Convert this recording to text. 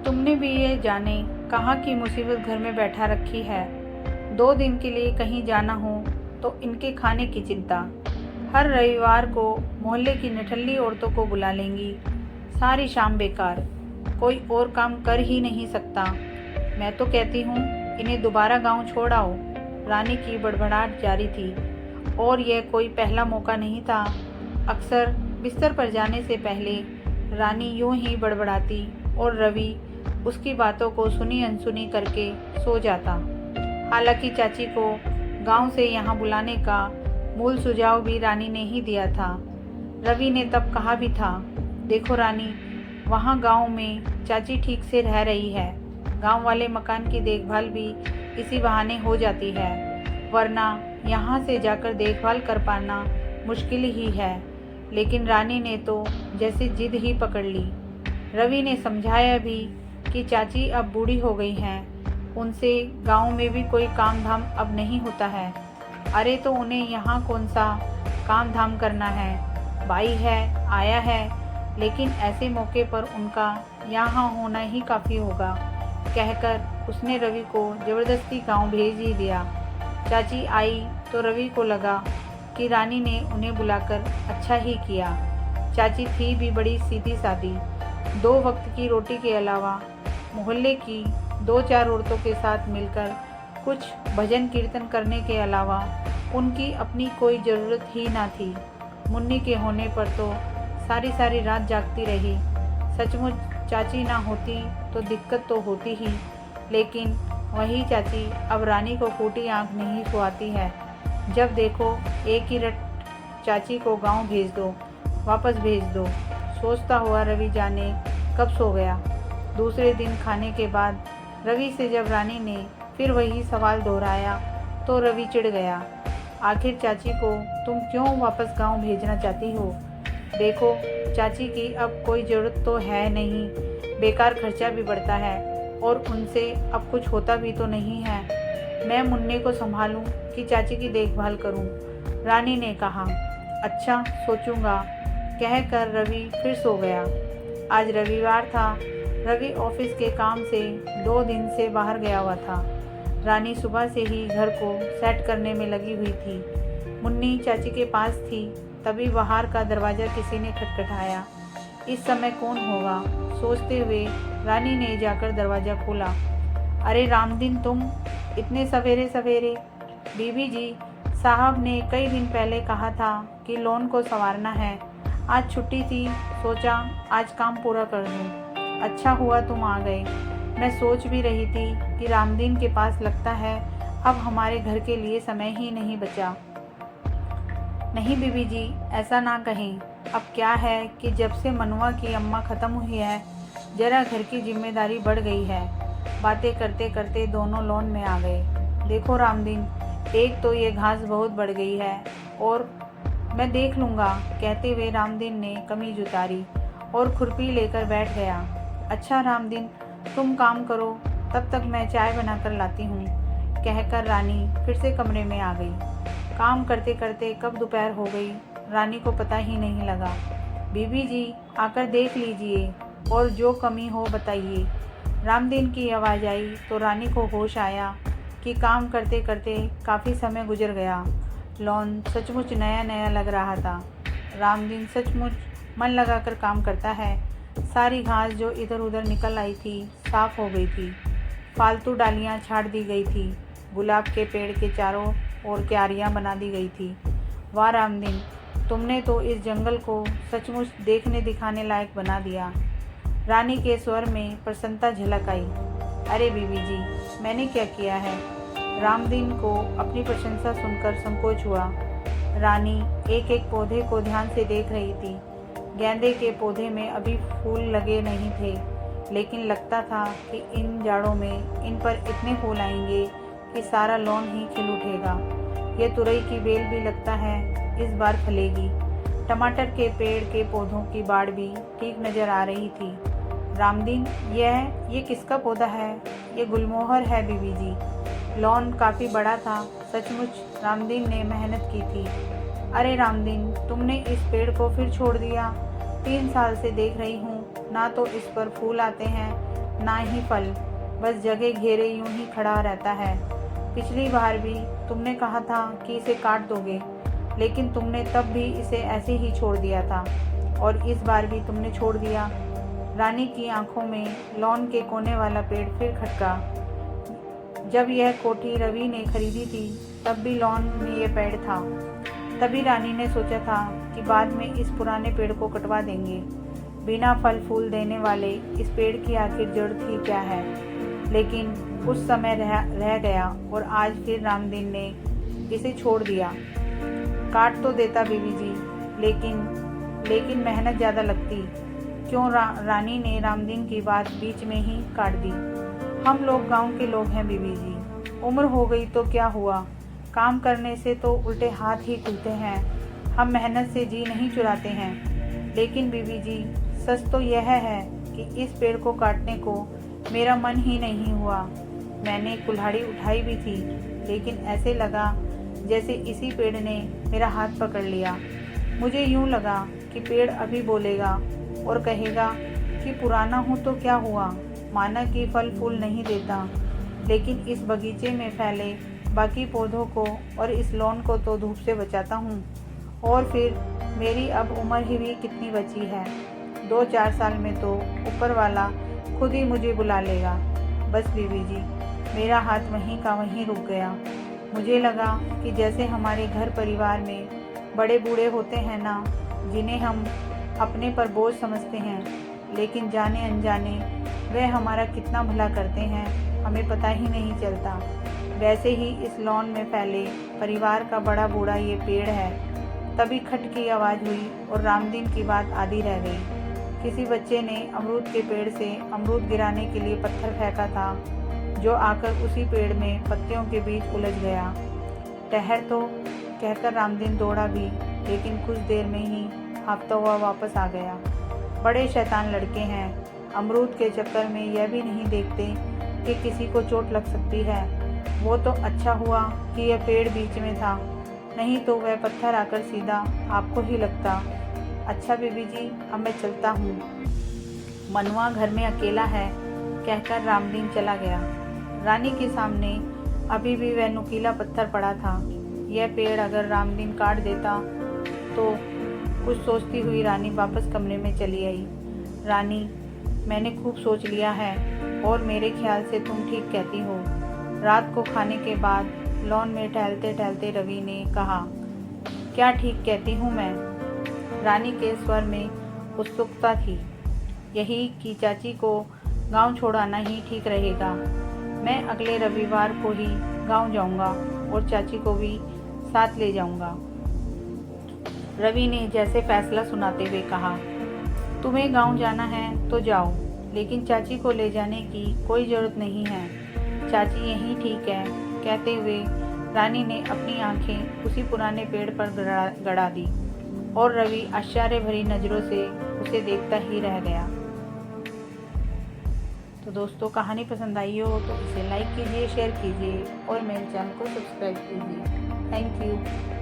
तुमने भी ये जाने कहाँ की मुसीबत घर में बैठा रखी है। 2 दिन के लिए कहीं जाना हो तो इनके खाने की चिंता। हर रविवार को मोहल्ले की निठल्ली औरतों को बुला लेंगी। सारी शाम बेकार, कोई और काम कर ही नहीं सकता। मैं तो कहती हूँ इन्हें दोबारा गांव छोड़ आओ। रानी की बड़बड़ाहट जारी थी और यह कोई पहला मौका नहीं था। अक्सर बिस्तर पर जाने से पहले रानी यूं ही बड़बड़ाती और रवि उसकी बातों को सुनी अनसुनी करके सो जाता। हालांकि चाची को गांव से यहाँ बुलाने का मूल सुझाव भी रानी ने ही दिया था। रवि ने तब कहा भी था, देखो रानी, वहाँ गांव में चाची ठीक से रह रही है। गांव वाले मकान की देखभाल भी इसी बहाने हो जाती है, वरना यहाँ से जाकर देखभाल कर पाना मुश्किल ही है। लेकिन रानी ने तो जैसे जिद ही पकड़ ली। रवि ने समझाया भी कि चाची अब बूढ़ी हो गई हैं, उनसे गांव में भी कोई काम धाम अब नहीं होता है। अरे तो उन्हें यहाँ कौन सा काम धाम करना है, भाई है, आया है, लेकिन ऐसे मौके पर उनका यहाँ होना ही काफ़ी होगा, कहकर उसने रवि को ज़बरदस्ती गांव भेज ही दिया। चाची आई तो रवि को लगा कि रानी ने उन्हें बुलाकर अच्छा ही किया। चाची थी भी बड़ी सीधी सादी। 2 वक्त की रोटी के अलावा मोहल्ले की 2-4 औरतों के साथ मिलकर कुछ भजन कीर्तन करने के अलावा उनकी अपनी कोई ज़रूरत ही ना थी। मुन्नी के होने पर तो सारी सारी रात जागती रही। सचमुच चाची ना होती तो दिक्कत तो होती ही, लेकिन वही चाची अब रानी को फूटी आंख नहीं खुआती है। जब देखो एक ही रट, चाची को गांव भेज दो, वापस भेज दो। सोचता हुआ रवि जाने कब सो गया। दूसरे दिन खाने के बाद रवि से जब रानी ने फिर वही सवाल दोहराया तो रवि चिढ़ गया। आखिर चाची को तुम क्यों वापस गांव भेजना चाहती हो? देखो, चाची की अब कोई ज़रूरत तो है नहीं, बेकार खर्चा भी बढ़ता है और उनसे अब कुछ होता भी तो नहीं है। मैं मुन्ने को संभालूं कि चाची की देखभाल करूं? रानी ने कहा। अच्छा, सोचूंगा, कहकर रवि फिर सो गया। आज रविवार था। रवि ऑफिस के काम से 2 दिन से बाहर गया हुआ था। रानी सुबह से ही घर को सेट करने में लगी हुई थी। मुन्नी चाची के पास थी, तभी बाहर का दरवाज़ा किसी ने खटखटाया। इस समय कौन होगा, सोचते हुए रानी ने जाकर दरवाज़ा खोला। अरे रामदीन, तुम इतने सवेरे सवेरे? बीबी जी, साहब ने कई दिन पहले कहा था कि लोन को संवारना है। आज छुट्टी थी, सोचा आज काम पूरा कर दूं। अच्छा हुआ तुम आ गए। मैं सोच भी रही थी कि रामदीन के पास लगता है अब हमारे घर के लिए समय ही नहीं बचा। नहीं बीबी जी, ऐसा ना कहें। अब क्या है कि जब से मनुआ की अम्मा ख़त्म हुई है, जरा घर की जिम्मेदारी बढ़ गई है। बातें करते करते दोनों लोन में आ गए। देखो रामदीन, एक तो ये घास बहुत बढ़ गई है और मैं देख लूँगा, कहते हुए रामदीन ने कमीज उतारी और खुरपी लेकर बैठ गया। अच्छा रामदीन, तुम काम करो, तब तक मैं चाय बनाकर लाती हूँ, कहकर रानी फिर से कमरे में आ गई। काम करते करते कब दोपहर हो गई, रानी को पता ही नहीं लगा। बीबी जी, आकर देख लीजिए और जो कमी हो बताइए। रामदीन की आवाज़ आई तो रानी को होश आया कि काम करते करते काफ़ी समय गुजर गया। लॉन सचमुच नया नया लग रहा था। रामदीन सचमुच मन लगाकर काम करता है। सारी घास जो इधर उधर निकल आई थी साफ़ हो गई थी। फालतू डालियाँ छाड़ दी गई थी। गुलाब के पेड़ के चारों ओर क्यारियाँ बना दी गई थी। वाह रामदीन, तुमने तो इस जंगल को सचमुच देखने दिखाने लायक बना दिया। रानी के स्वर में प्रसन्नता झलक आई। अरे बीबी जी, मैंने क्या किया है? रामदीन को अपनी प्रशंसा सुनकर संकोच हुआ। रानी एक एक पौधे को ध्यान से देख रही थी। गेंदे के पौधे में अभी फूल लगे नहीं थे, लेकिन लगता था कि इन जाड़ों में इन पर इतने फूल आएंगे कि सारा लॉन ही खिल उठेगा। ये तुरई की बेल भी लगता है इस बार फलेगी। टमाटर के पेड़ के पौधों की बाड़ भी ठीक नज़र आ रही थी। रामदीन, ये किसका पौधा है? ये गुलमोहर है बीबी जी। लॉन काफ़ी बड़ा था। सचमुच रामदीन ने मेहनत की थी। अरे रामदीन, तुमने इस पेड़ को फिर छोड़ दिया। 3 साल से देख रही हूँ, ना तो इस पर फूल आते हैं, ना ही फल, बस जगह घेरे यूं ही खड़ा रहता है। पिछली बार भी तुमने कहा था कि इसे काट दोगे, लेकिन तुमने तब भी इसे ऐसे ही छोड़ दिया था, और इस बार भी तुमने छोड़ दिया। रानी की आंखों में लॉन के कोने वाला पेड़ फिर खटका। जब यह कोठी रवि ने खरीदी थी, तब भी लॉन में यह पेड़ था। तभी रानी ने सोचा था कि बाद में इस पुराने पेड़ को कटवा देंगे। बिना फल फूल देने वाले इस पेड़ की आखिर जरूरत ही क्या है। लेकिन कुछ समय रह गया और आज फिर रामदीन ने इसे छोड़ दिया। काट तो देता बीवी जी, लेकिन मेहनत ज़्यादा लगती। क्यों रानी ने रामदीन की बात बीच में ही काट दी। हम लोग गांव के लोग हैं बीवी जी, उम्र हो गई तो क्या हुआ, काम करने से तो उल्टे हाथ ही खुलते हैं। हम मेहनत से जी नहीं चुराते हैं। लेकिन बीवी जी, सच तो यह है कि इस पेड़ को काटने को मेरा मन ही नहीं हुआ। मैंने कुल्हाड़ी उठाई भी थी, लेकिन ऐसे लगा जैसे इसी पेड़ ने मेरा हाथ पकड़ लिया। मुझे यूं लगा कि पेड़ अभी बोलेगा और कहेगा कि पुराना हूँ तो क्या हुआ, माना कि फल फूल नहीं देता, लेकिन इस बगीचे में फैले बाकी पौधों को और इस लॉन को तो धूप से बचाता हूँ। और फिर मेरी अब उम्र ही भी कितनी बची है, 2-4 साल में तो ऊपर वाला खुद ही मुझे बुला लेगा। बस बीवी जी, मेरा हाथ वहीं का वहीं रुक गया। मुझे लगा कि जैसे हमारे घर परिवार में बड़े बूढ़े होते हैं ना, जिन्हें हम अपने पर बोझ समझते हैं, लेकिन जाने अनजाने वह हमारा कितना भला करते हैं, हमें पता ही नहीं चलता। वैसे ही इस लॉन में फैले परिवार का बड़ा बूढ़ा ये पेड़ है। तभी खट की आवाज़ हुई और रामदीन की बात आधी रह गई। किसी बच्चे ने अमरूद के पेड़ से अमरूद गिराने के लिए पत्थर फेंका था, जो आकर उसी पेड़ में पत्तियों के बीच उलझ गया। ठहर तो कहकर रामदीन दौड़ा भी, लेकिन कुछ देर में ही हाँफता हुआ वापस आ गया। बड़े शैतान लड़के हैं, अमरूद के चक्कर में यह भी नहीं देखते कि किसी को चोट लग सकती है। वो तो अच्छा हुआ कि यह पेड़ बीच में था, नहीं तो वह पत्थर आकर सीधा आपको ही लगता। अच्छा बीबी जी, अब मैं चलता हूँ, मनवा घर में अकेला है, कहकर रामदीन चला गया। रानी के सामने अभी भी वह नुकीला पत्थर पड़ा था। यह पेड़ अगर रामदीन काट देता तो। कुछ सोचती हुई रानी वापस कमरे में चली आई। रानी, मैंने खूब सोच लिया है और मेरे ख्याल से तुम ठीक कहती हो। रात को खाने के बाद लॉन में टहलते टहलते रवि ने कहा, क्या ठीक कहती हूँ मैं? रानी के स्वर में उत्सुकता थी। यही कि चाची को गांव छोड़ाना ही ठीक रहेगा। मैं अगले रविवार को ही गांव जाऊंगा और चाची को भी साथ ले जाऊंगा। रवि ने जैसे फैसला सुनाते हुए कहा, तुम्हें गांव जाना है तो जाओ, लेकिन चाची को ले जाने की कोई ज़रूरत नहीं है। चाची यहीं ठीक है। कहते हुए रानी ने अपनी आंखें उसी पुराने पेड़ पर गड़ा दी और रवि आश्चर्य भरी नज़रों से उसे देखता ही रह गया। तो दोस्तों, कहानी पसंद आई हो तो इसे लाइक कीजिए, शेयर कीजिए और मेरे चैनल को सब्सक्राइब कीजिए। Thank you.